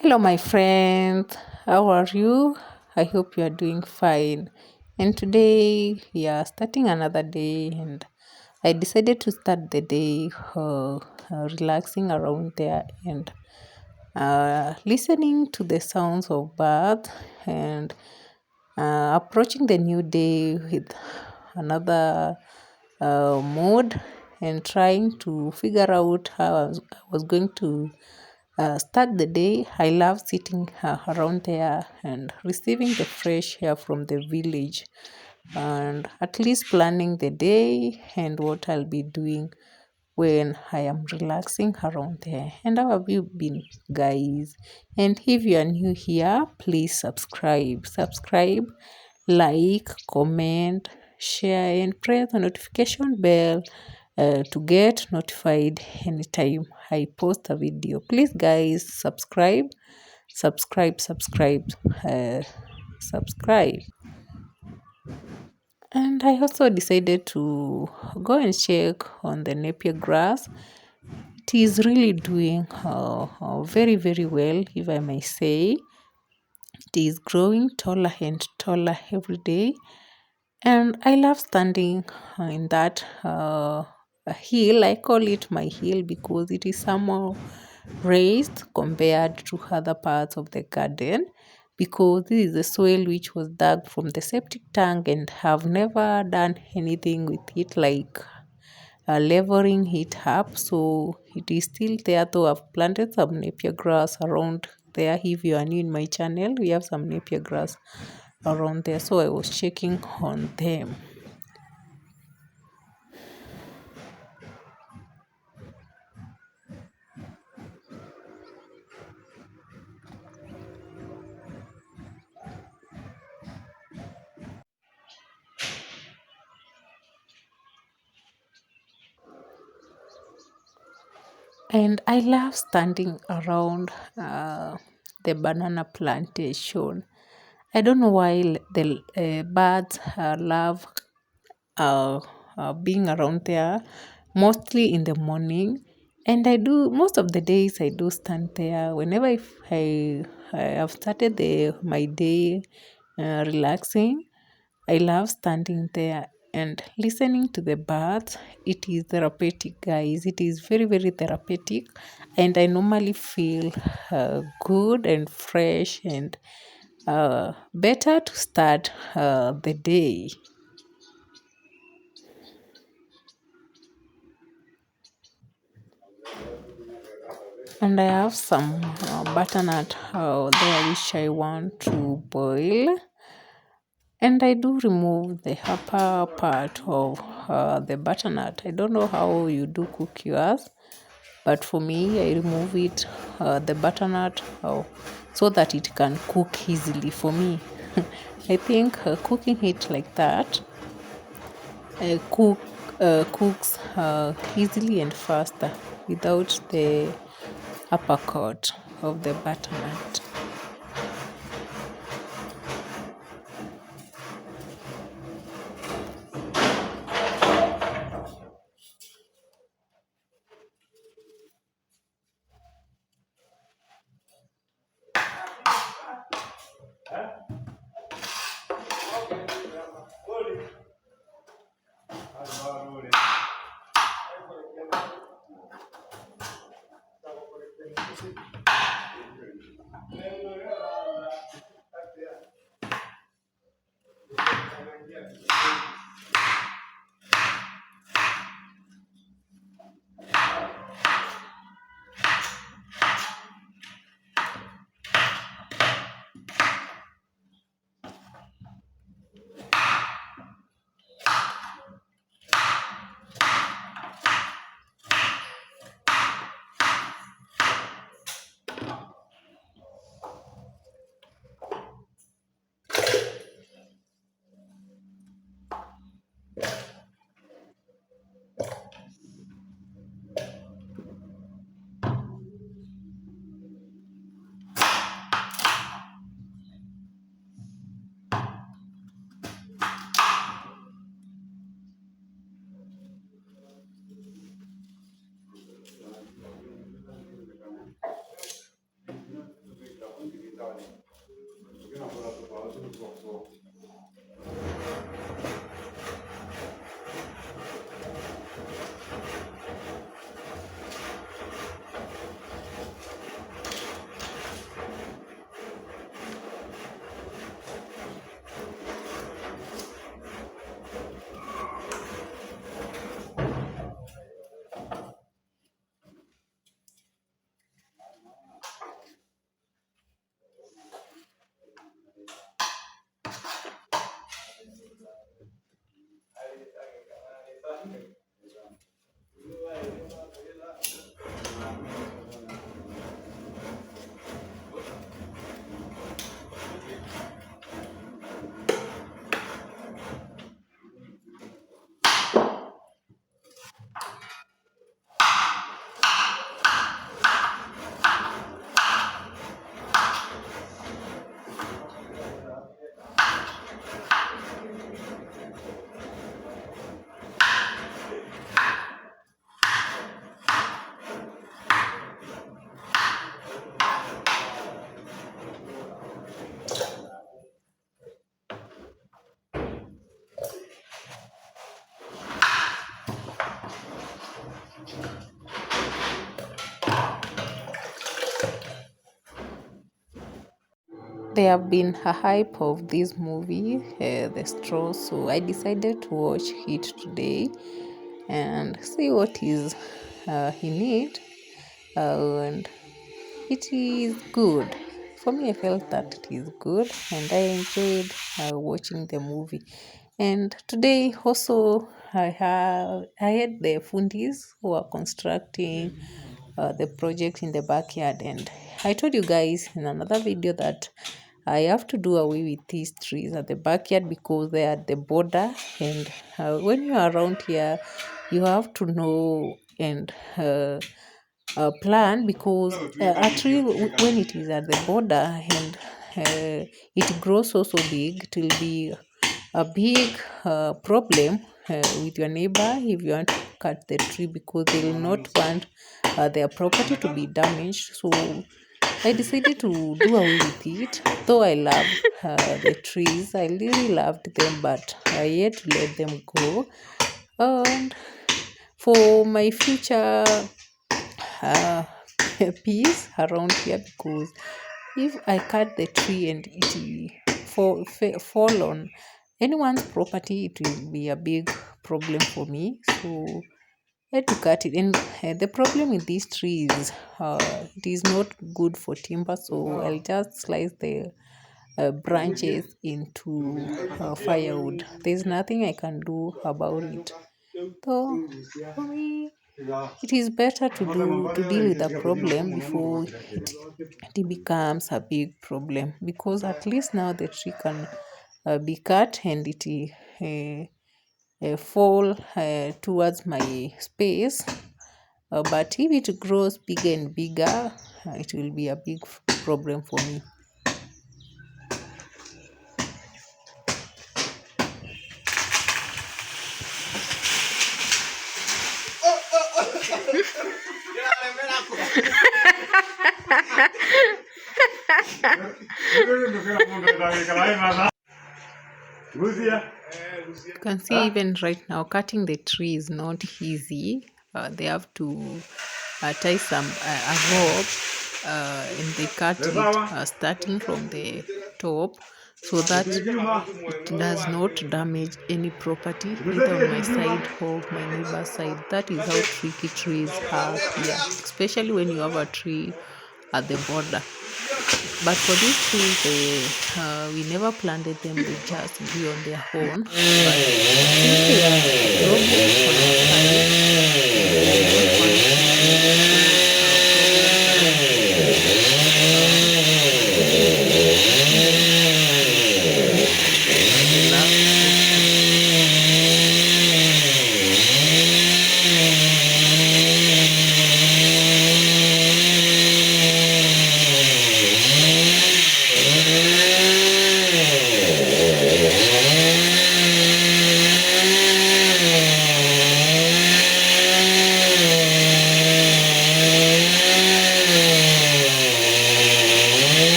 Hello, my friends. How are you? I hope you are doing fine. And today we are starting another day, and I decided to start the day relaxing around there and listening to the sounds of birds and approaching the new day with another mood and trying to figure out how I was going to start the day. I love sitting around there and receiving the fresh air from the village and at least planning the day and what I'll be doing when I am relaxing around there. And how have you been, guys? And if you are new here, please subscribe, like, comment, share, and press the notification bell to get notified anytime I post a video. Please, guys, subscribe, subscribe, uh, subscribe. And I also decided to go and check on the Napier grass. It is really doing very, very well, if I may say. It is growing taller and taller every day. And I love standing in that hill. I call it my hill because it is somehow raised compared to other parts of the garden, because this is the soil which was dug from the septic tank and have never done anything with it like leveling it up. So it is still there, though I've planted some napier grass around there. If you are new in my channel, we have some napier grass around there, so I was checking on them. And I love standing around the banana plantation. I don't know why the birds love being around there, mostly in the morning. And I do most of the days I do stand there whenever I have started my day relaxing. I love standing there and listening to the birds. It is therapeutic, guys. It is very, very therapeutic. And I normally feel good and fresh and better to start the day. And I have some butternut there which I want to boil. And I do remove the upper part of the butternut. I don't know how you do cook yours, but for me, I remove it, the butternut, so that it can cook easily for me. I think cooking it like that cook cooks easily and faster without the upper coat of the butternut. There have been a hype of this movie, The Straw, so I decided to watch it today and see what is in it. And it is good. For me, I felt that it is good, and I enjoyed watching the movie. And today also, I had the fundis who are constructing the project in the backyard, and I told you guys in another video that I have to do away with these trees at the backyard because they are at the border. And when you are around here, you have to know and plan, because a tree when it is at the border and it grows so big, it will be a big problem with your neighbor if you want to cut the tree, because they will not want their property to be damaged. So I decided to do away with it. Though I love the trees, I really loved them, but I had to let them go. And for my future peace around here, because if I cut the tree and it fall on anyone's property, it will be a big problem for me. So I had to cut it. And the problem with these trees, it is not good for timber, so I'll just slice the branches into firewood. There's nothing I can do about it. So for me, it is better to deal with a problem before it becomes a big problem, because at least now the tree can be cut and it fall towards my space. But if it grows bigger and bigger, it will be a big problem for me. You can see even right now, cutting the tree is not easy. They have to tie some a rope, and they cut it starting from the top, so that it does not damage any property, either on my side or my neighbor's side. That is how tricky trees are here, especially when you have a tree at the border. But for these trees, we never planted them, they just grew on their own. But since they are robust on our side, we don't want to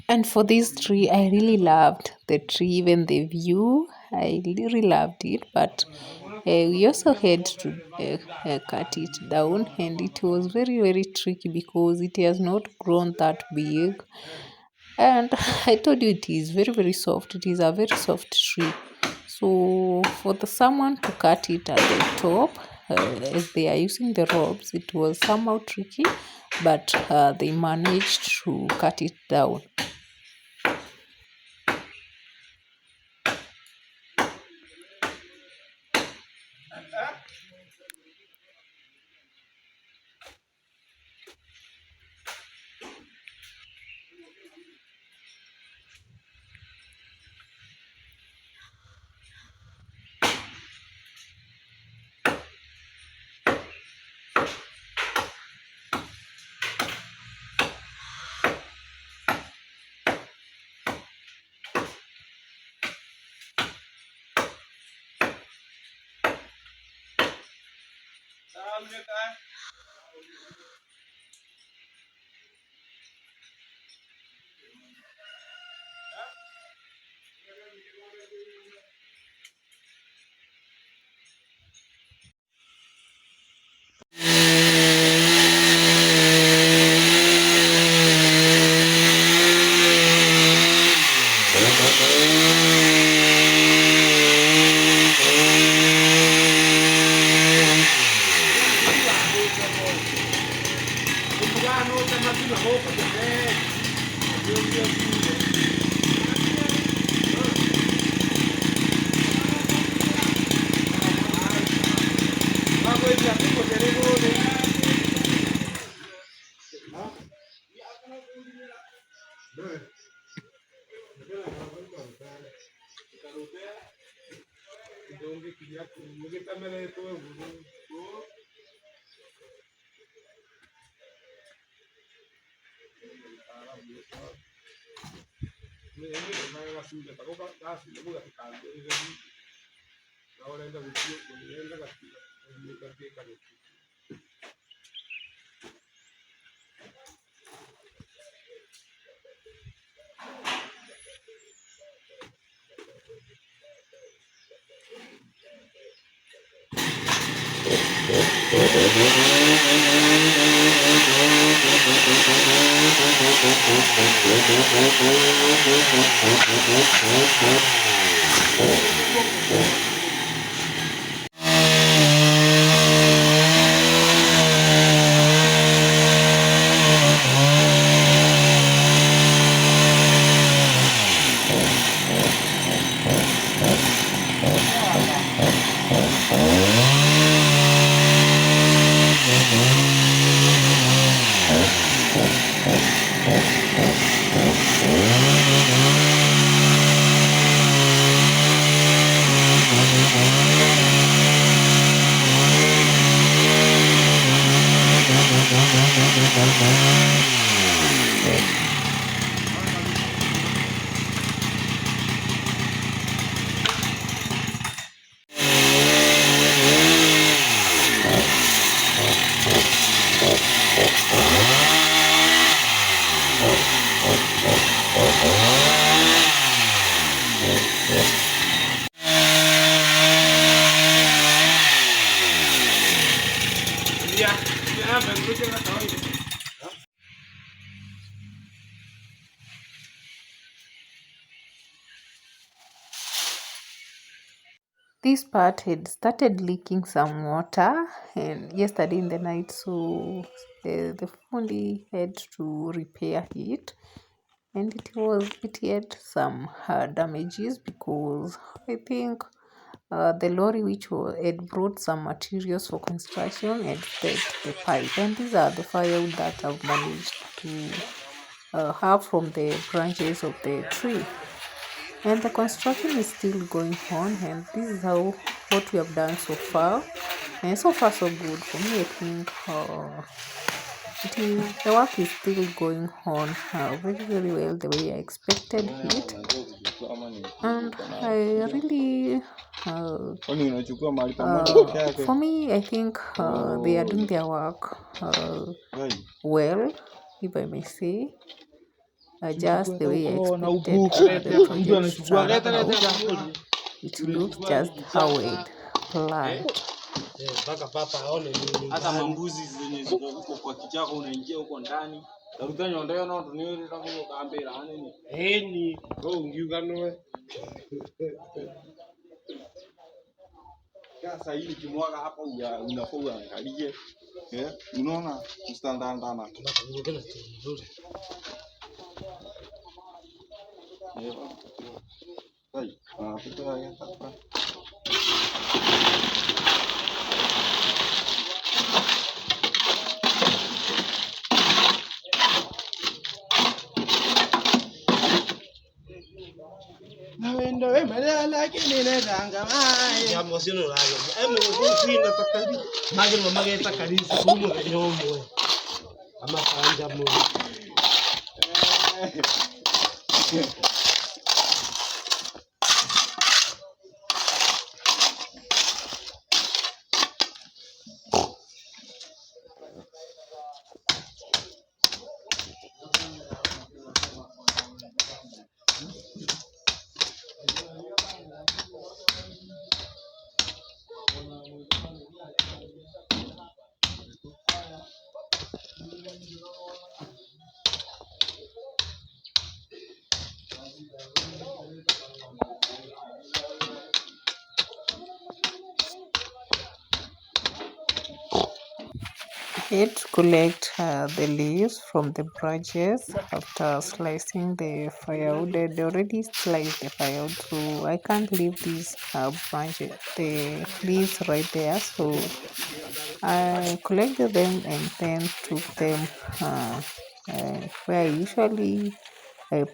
And for this tree, I really loved the tree, even the view. I really loved it, but we also had to cut it down, and it was very, very tricky because it has not grown that big. And I told you it is very, very soft. It is a very soft tree. So for the someone to cut it at the top, as they are using the ropes, it was somehow tricky, but they managed to cut it down. This part had started leaking some water, and yesterday in the night, so the fully had to repair it, and it had some damages because I think the lorry which had brought some materials for construction had stepped the pipe, and these are the firewood that I've managed to have from the branches of the tree. And the construction is still going on, and this is how what we have done so far, and so far so good for me. I think the work is still going on very, very well, the way I expected it. And I really for me, I think they are doing their work well, if I may say, just the way I expected the project to turn out. It looks just how I'd planned. Mpaka papa aone nini. Hata mambuzi zenye ziko huko kwa kichako unaingia huko ndani. Darutanya ndio no tuniri tamu kaambira nini. Ni ngiuga noe. Sasa hili kimwaga hapa unafaa uangalie. Unaona mstandandana. Tunakuongea vizuri. Hai, tutoa hapa. Nawendo malala kinene danga mai jambo sino lago emo kufina takari mage no mage takari sumu nyomo ama kanja mo Here to collect the leaves from the branches after slicing the firewood. I already sliced the firewood, so I can't leave these branches, the leaves right there. So I collected them and then took them where I usually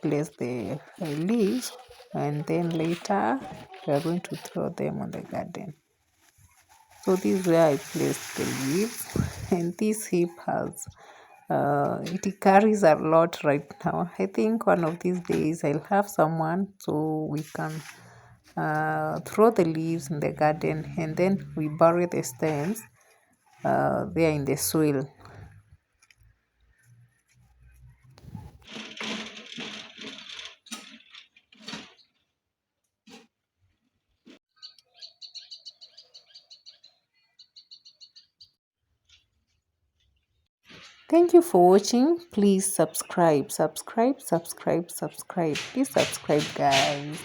place the leaves, and then later we are going to throw them on the garden. So this is where I placed the leaves, and this heap has it carries a lot right now. I think one of these days I'll have someone so we can throw the leaves in the garden, and then we bury the stems there in the soil. Thank you for watching. Please subscribe. Please subscribe, guys.